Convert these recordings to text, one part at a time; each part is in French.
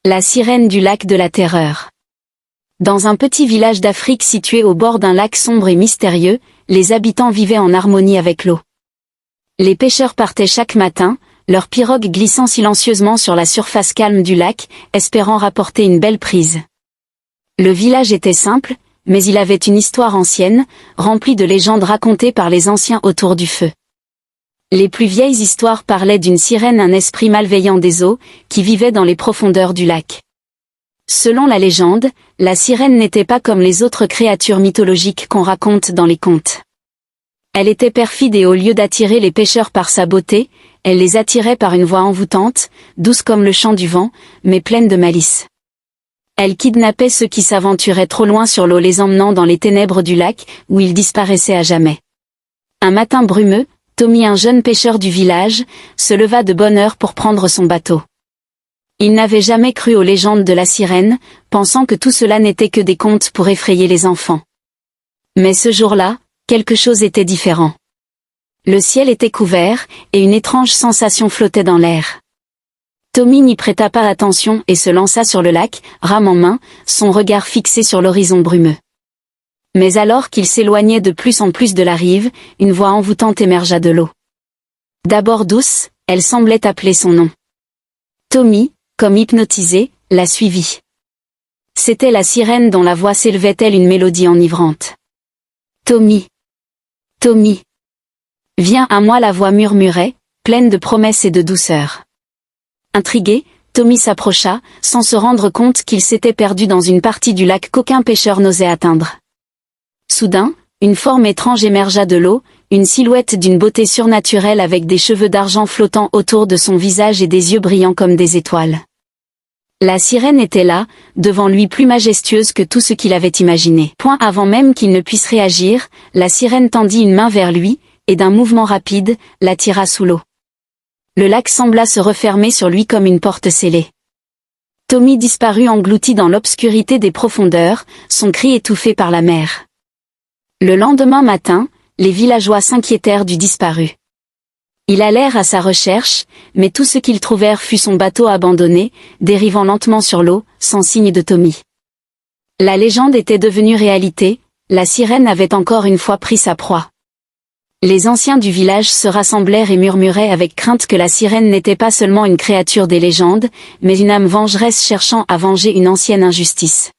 La sirène du lac de la terreur. Dans un petit village d'Afrique situé au bord d'un lac sombre et mystérieux, les habitants vivaient en harmonie avec l'eau. Les pêcheurs partaient chaque matin, leur pirogue glissant silencieusement sur la surface calme du lac, espérant rapporter une belle prise. Le village était simple, mais il avait une histoire ancienne, remplie de légendes racontées par les anciens autour du feu. Les plus vieilles histoires parlaient d'une sirène, un esprit malveillant des eaux, qui vivait dans les profondeurs du lac. Selon la légende, la sirène n'était pas comme les autres créatures mythologiques qu'on raconte dans les contes. Elle était perfide et au lieu d'attirer les pêcheurs par sa beauté, elle les attirait par une voix envoûtante, douce comme le chant du vent, mais pleine de malice. Elle kidnappait ceux qui s'aventuraient trop loin sur l'eau, les emmenant dans les ténèbres du lac, où ils disparaissaient à jamais. Un matin brumeux, Tommy, un jeune pêcheur du village, se leva de bonne heure pour prendre son bateau. Il n'avait jamais cru aux légendes de la sirène, pensant que tout cela n'était que des contes pour effrayer les enfants. Mais ce jour-là, quelque chose était différent. Le ciel était couvert, et une étrange sensation flottait dans l'air. Tommy n'y prêta pas attention et se lança sur le lac, rame en main, son regard fixé sur l'horizon brumeux. Mais alors qu'il s'éloignait de plus en plus de la rive, une voix envoûtante émergea de l'eau. D'abord douce, elle semblait appeler son nom. Tommy, comme hypnotisé, la suivit. C'était la sirène dont la voix s'élevait telle une mélodie enivrante. Tommy. Tommy. Viens à moi, la voix murmurait, pleine de promesses et de douceur. Intrigué, Tommy s'approcha, sans se rendre compte qu'il s'était perdu dans une partie du lac qu'aucun pêcheur n'osait atteindre. Soudain, une forme étrange émergea de l'eau, une silhouette d'une beauté surnaturelle avec des cheveux d'argent flottant autour de son visage et des yeux brillants comme des étoiles. La sirène était là, devant lui, plus majestueuse que tout ce qu'il avait imaginé. Avant même qu'il ne puisse réagir, la sirène tendit une main vers lui, et d'un mouvement rapide, l'attira sous l'eau. Le lac sembla se refermer sur lui comme une porte scellée. Tommy disparut englouti dans l'obscurité des profondeurs, son cri étouffé par la mer. Le lendemain matin, les villageois s'inquiétèrent du disparu. Ils allèrent à sa recherche, mais tout ce qu'ils trouvèrent fut son bateau abandonné, dérivant lentement sur l'eau, sans signe de Tommy. La légende était devenue réalité, la sirène avait encore une fois pris sa proie. Les anciens du village se rassemblèrent et murmuraient avec crainte que la sirène n'était pas seulement une créature des légendes, mais une âme vengeresse cherchant à venger une ancienne injustice.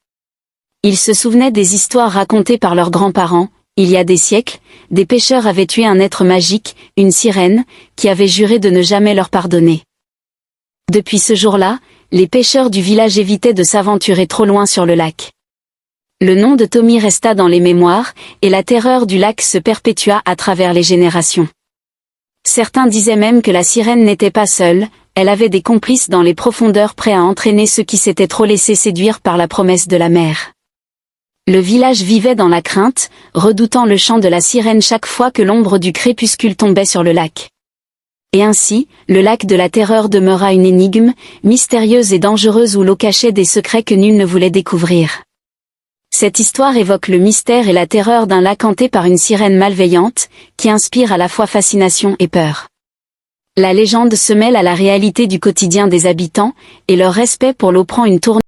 Ils se souvenaient des histoires racontées par leurs grands-parents. Il y a des siècles, des pêcheurs avaient tué un être magique, une sirène, qui avait juré de ne jamais leur pardonner. Depuis ce jour-là, les pêcheurs du village évitaient de s'aventurer trop loin sur le lac. Le nom de Tommy resta dans les mémoires, et la terreur du lac se perpétua à travers les générations. Certains disaient même que la sirène n'était pas seule, elle avait des complices dans les profondeurs prêts à entraîner ceux qui s'étaient trop laissés séduire par la promesse de la mer. Le village vivait dans la crainte, redoutant le chant de la sirène chaque fois que l'ombre du crépuscule tombait sur le lac. Et ainsi, le lac de la terreur demeura une énigme, mystérieuse et dangereuse où l'eau cachait des secrets que nul ne voulait découvrir. Cette histoire évoque le mystère et la terreur d'un lac hanté par une sirène malveillante, qui inspire à la fois fascination et peur. La légende se mêle à la réalité du quotidien des habitants, et leur respect pour l'eau prend une tournure